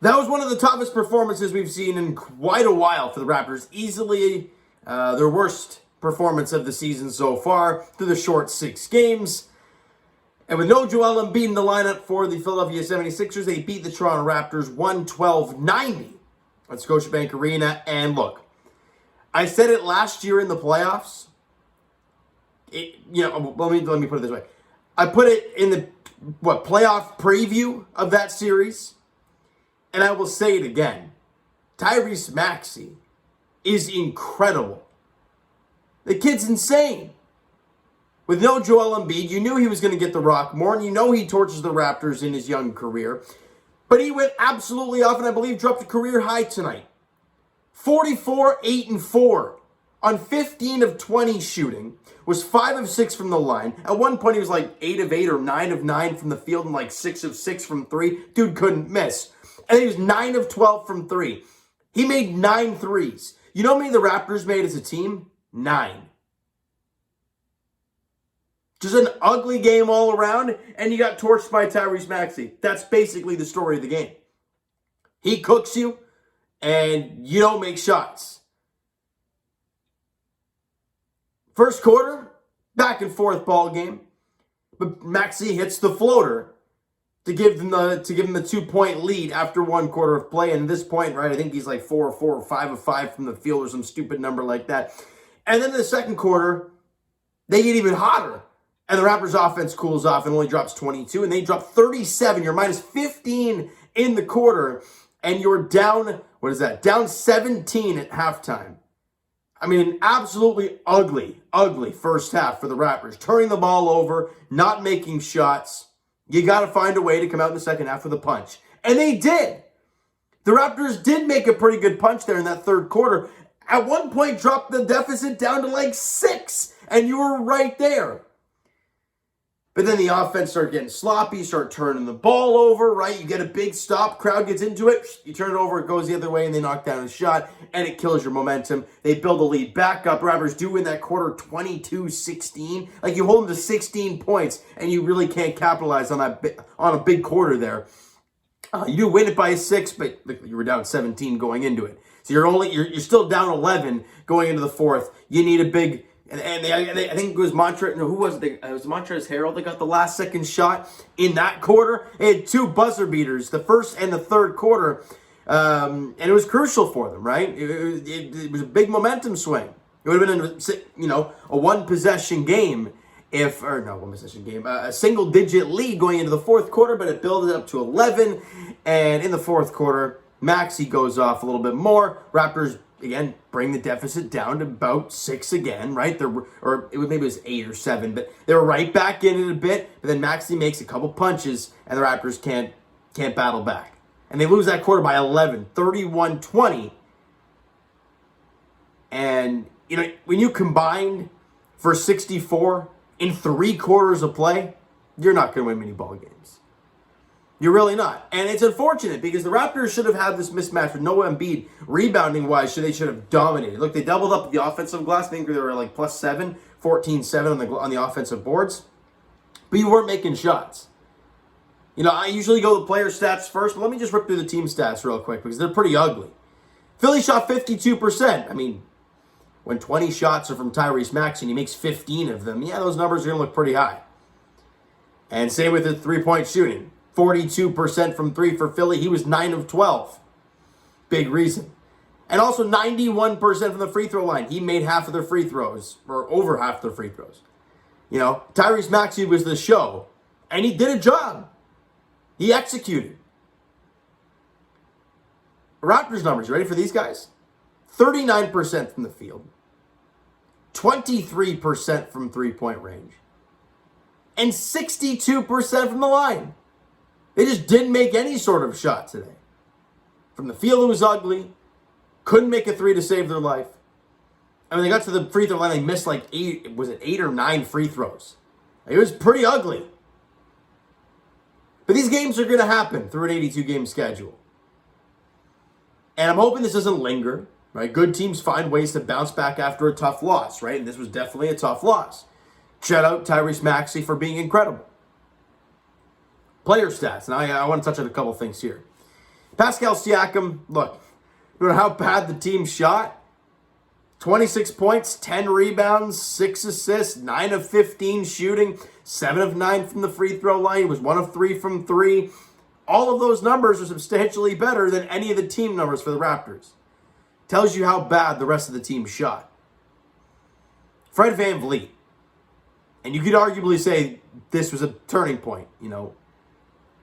That was one of the toughest performances we've seen in quite a while for the Raptors. Easily their worst performance of the season so far through the short 6 games. And with no Joel Embiid in the lineup for the Philadelphia 76ers, they beat the Toronto Raptors 112-90 at Scotiabank Arena. And look, I said it last year in the playoffs. Let me put it this way. I put it in the playoff preview of that series. And I will say it again. Tyrese Maxey is incredible. The kid's insane. With no Joel Embiid, you knew he was going to get the rock more, and you know he torches the Raptors in his young career. But he went absolutely off, and I believe dropped a career high tonight. 44, 8, and 4 on 15 of 20 shooting. Was 5 of 6 from the line. At one point, he was like 8 of 8 or 9 of 9 from the field and like 6 of 6 from 3. Dude couldn't miss. And he was 9 of 12 from 3. He made 9 threes. You know how many the Raptors made as a team? 9. Just an ugly game all around, and you got torched by Tyrese Maxey. That's basically the story of the game. He cooks you, and you don't make shots. First quarter, back and forth ball game, but Maxey hits the floater to give them the 2-point lead after 1 quarter of play. And at this point, right, I think he's like 4 of 4 or 5 of 5 from the field or some stupid number like that. And then in the second quarter, they get even hotter. And the Raptors offense cools off and only drops 22. And they drop 37. You're minus 15 in the quarter. And you're down, down 17 at halftime. I mean, an absolutely ugly first half for the Raptors. Turning the ball over, not making shots. You got to find a way to come out in the second half with a punch. And they did. The Raptors did make a pretty good punch there in that third quarter. At one point, dropped the deficit down to like 6. And you were right there. But then the offense started getting sloppy, start turning the ball over, right? You get a big stop, crowd gets into it, you turn it over, it goes the other way, and they knock down a shot, and it kills your momentum. They build a lead back up. Raptors do win that quarter 22-16. Like, you hold them to 16 points, and you really can't capitalize on a big quarter there. You do win it by 6, but you were down 17 going into it. So you're still down 11 going into the fourth. You need a big... And I think it was who was it? It was Montrezl Harrell that got the last second shot in that quarter. They had 2 buzzer beaters, the first and the third quarter. And it was crucial for them, right? It was a big momentum swing. It would have been a one-possession game a single-digit lead going into the fourth quarter, but it built it up to 11. And in the fourth quarter, Maxey goes off a little bit more. Raptors again, bring the deficit down to about 6 again, right? Maybe it was 8 or 7, but they were right back in it a bit. But then Maxey makes a couple punches, and the Raptors can't battle back. And they lose that quarter by 11, 31-20. And, when you combine for 64 in 3 quarters of play, you're not going to win many ball games. You're really not. And it's unfortunate because the Raptors should have had this mismatch with no Embiid. Rebounding-wise, they should have dominated. Look, they doubled up the offensive glass. I think they were like plus 7, 14-7 on the offensive boards. But you weren't making shots. I usually go the player stats first, but let me just rip through the team stats real quick because they're pretty ugly. Philly shot 52%. I mean, when 20 shots are from Tyrese Maxey and he makes 15 of them, yeah, those numbers are going to look pretty high. And same with the three-point shooting. 42% from 3 for Philly. He was 9 of 12. Big reason. And also 91% from the free throw line. He made half of their free throws, or over half their free throws. Tyrese Maxey was the show, and he did a job. He executed. Raptors numbers, you ready for these guys? 39% from the field. 23% from three-point range. And 62% from the line. They just didn't make any sort of shot today. From the field, it was ugly. Couldn't make a 3 to save their life. And when they got to the free throw line, they missed like 8 or 9 free throws. It was pretty ugly. But these games are going to happen through an 82-game schedule. And I'm hoping this doesn't linger, right? Good teams find ways to bounce back after a tough loss, right? And this was definitely a tough loss. Shout out Tyrese Maxey for being incredible. Player stats. Now, I want to touch on a couple things here. Pascal Siakam, look, no matter how bad the team shot, 26 points, 10 rebounds, 6 assists, 9 of 15 shooting, 7 of 9 from the free throw line. He was 1 of 3 from 3. All of those numbers are substantially better than any of the team numbers for the Raptors. Tells you how bad the rest of the team shot. Fred VanVleet. And you could arguably say this was a turning point,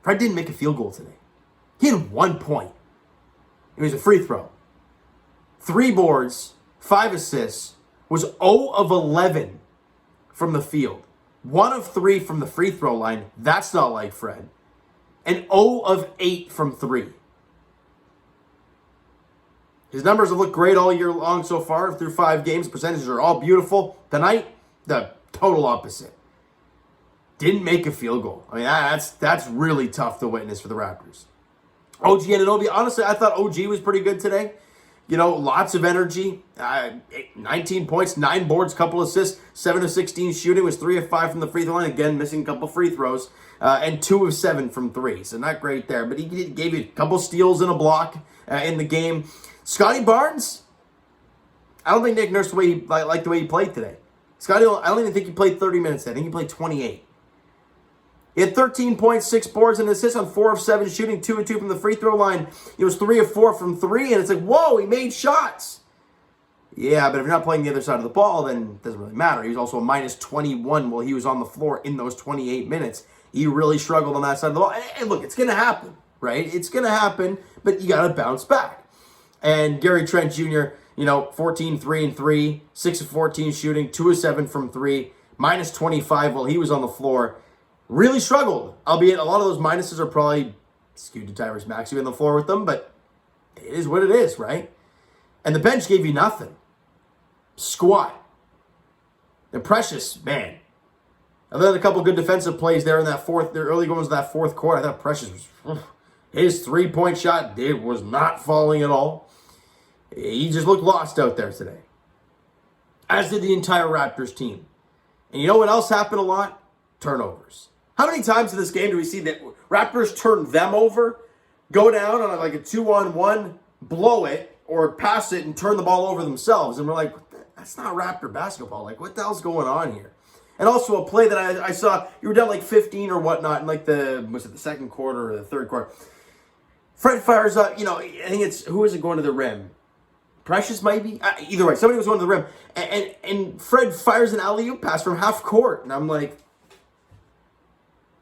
Fred didn't make a field goal today. He had 1 point. It was a free throw. 3 boards, 5 assists, was 0 of 11 from the field. 1 of 3 from the free throw line. That's not like Fred. And 0 of 8 from 3. His numbers have looked great all year long so far through 5 games. Percentages are all beautiful. Tonight, the total opposite. Didn't make a field goal. I mean, that's really tough to witness for the Raptors. OG Anunoby, honestly, I thought OG was pretty good today. Lots of energy. 19 points, 9 boards, couple assists, 7 of 16 shooting, was 3 of 5 from the free throw line. Again, missing a couple free throws. And 2 of 7 from 3. So not great there. But he gave you a couple steals and a block in the game. Scotty Barnes, I don't think Nick Nurse liked the way he played today. Scotty, I don't even think he played 30 minutes today. I think he played 28. He had 13 points, 6 boards, and assists on 4 of 7 shooting, 2 of 2 from the free throw line. He was 3 of 4 from 3, and it's like, whoa, he made shots. Yeah, but if you're not playing the other side of the ball, then it doesn't really matter. He was also a minus 21 while he was on the floor in those 28 minutes. He really struggled on that side of the ball. And look, it's going to happen, right? It's going to happen, but you got to bounce back. And Gary Trent Jr., 14, 3 and 3, 6 of 14 shooting, 2 of 7 from 3, minus 25 while he was on the floor. Really struggled, albeit a lot of those minuses are probably skewed to Tyrese Maxey on the floor with them, but it is what it is, right? And the bench gave you nothing. Squat. And Precious, man. Other than a couple good defensive plays there in the early goings of that fourth quarter, I thought Precious was, his 3-point shot was not falling at all. He just looked lost out there today. As did the entire Raptors team. And you know what else happened a lot? Turnovers. How many times in this game do we see that Raptors turn them over, go down on like a 2-on-1, blow it, or pass it and turn the ball over themselves? And we're like, that's not Raptor basketball. Like, what the hell's going on here? And also a play that I saw, you were down like 15 or whatnot in like was it the second quarter or the third quarter? Fred fires up, I think who is it going to the rim? Precious might be? Either way, somebody was going to the rim. And Fred fires an alley-oop pass from half court. And I'm like,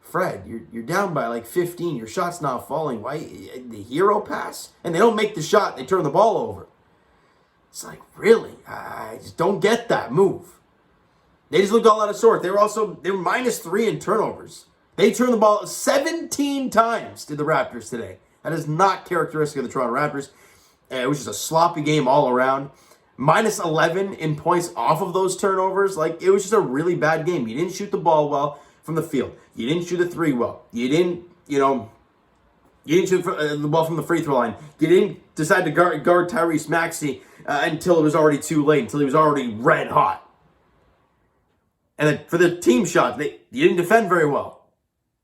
Fred, you're down by like 15. Your shot's not falling. Why? The hero pass? And they don't make the shot. They turn the ball over. It's like, really? I just don't get that move. They just looked all out of sorts. They were minus 3 in turnovers. They turned the ball 17 times to the Raptors today. That is not characteristic of the Toronto Raptors. It was just a sloppy game all around. Minus 11 in points off of those turnovers. Like, it was just a really bad game. You didn't shoot the ball well from the field. You didn't shoot the 3 well. You didn't shoot the ball from the free throw line. You didn't decide to guard Tyrese Maxey until it was already too late, until he was already red hot. And then for the team shots, you didn't defend very well.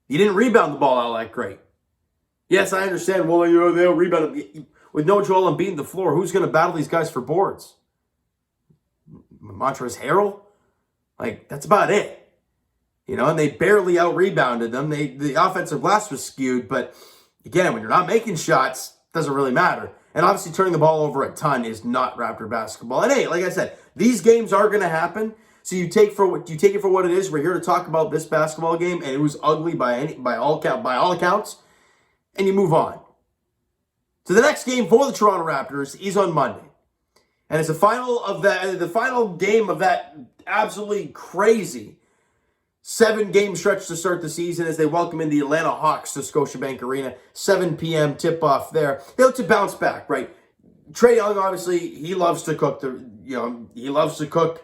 You didn't rebound the ball all that great. Yes, I understand. Well, they'll rebound with no Joel Embiid on the floor. Who's going to battle these guys for boards? Montrezl Harrell? Like, that's about it. And they barely out-rebounded them. The offensive glass was skewed, but again, when you're not making shots, it doesn't really matter. And obviously turning the ball over a ton is not Raptor basketball. And hey, like I said, these games are going to happen. So you take it for what it is. We're here to talk about this basketball game, and it was ugly by all accounts, and you move on. So the next game for the Toronto Raptors is on Monday, and it's the final game of that absolutely crazy 7-game stretch to start the season as they welcome in the Atlanta Hawks to Scotiabank Arena. 7 p.m. tip-off there. They look to bounce back, right? Trae Young, obviously, he loves to cook. He loves to cook.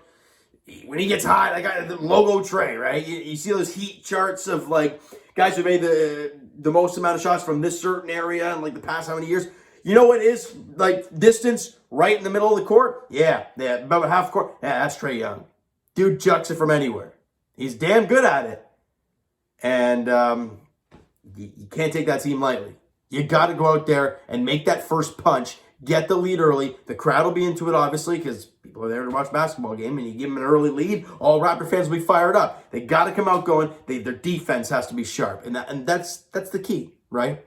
When he gets hot, the logo Trae, right? You see those heat charts of like guys who made the most amount of shots from this certain area in like the past how many years. You know what is like distance right in the middle of the court? Yeah, about half court. Yeah, that's Trae Young. Dude chucks it from anywhere. He's damn good at it. And you can't take that team lightly. You got to go out there and make that first punch, get the lead early. The crowd will be into it, obviously, because people are there to watch a basketball game, and you give them an early lead, all Raptor fans will be fired up. They got to come out going. Their defense has to be sharp, and that's the key, right?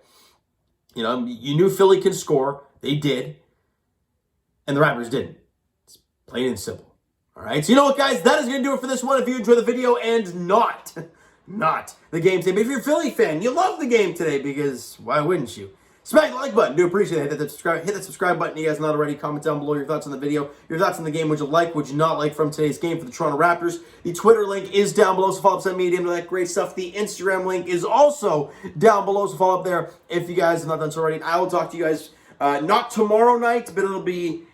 You know, you knew Philly can score. They did, and the Raptors didn't. It's plain and simple. All right, so you know what, guys? That is going to do it for this one. If you enjoyed the video and not the game today, but if you're a Philly fan, you love the game today, because why wouldn't you? Smack the like button. Do appreciate it. Hit that subscribe button. You guys not already. Comment down below your thoughts on the video, your thoughts on the game. Would you like, would you not like from today's game for the Toronto Raptors? The Twitter link is down below, so follow up, send me a DM to that great stuff. The Instagram link is also down below, so follow up there if you guys have not done so already. I will talk to you guys not tomorrow night, but it'll be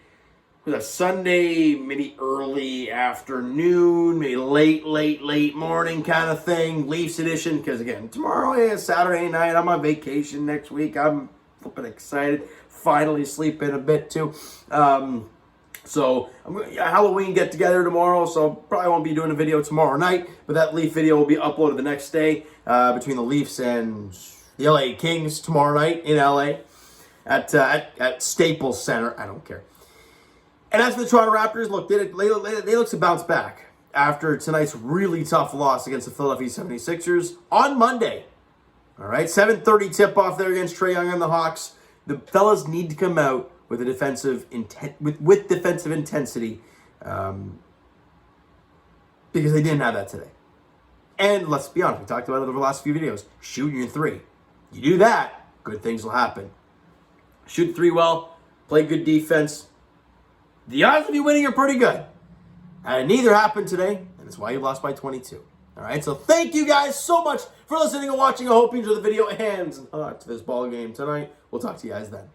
a Sunday, maybe early afternoon, maybe late morning kind of thing, Leafs edition, because again, tomorrow is Saturday night. I'm on vacation next week. I'm flipping excited. Finally sleep in a bit too. So I'm going to Halloween get together tomorrow, so probably won't be doing a video tomorrow night, but that Leaf video will be uploaded the next day between the Leafs and the LA Kings tomorrow night in LA at Staples Center. I don't care. And as for the Toronto Raptors, look, they look to bounce back after tonight's really tough loss against the Philadelphia 76ers on Monday. All right, 7:30 tip-off there against Trae Young and the Hawks. The fellas need to come out with a defensive defensive intensity because they didn't have that today. And let's be honest, we talked about it over the last few videos. Shooting your three. You do that, good things will happen. Shoot three well, play good defense. The odds of you winning are pretty good. And neither happened today, and that's why you lost by 22. All right, so thank you guys so much for listening and watching. I hope you enjoyed the video and not to this ball game tonight. We'll talk to you guys then.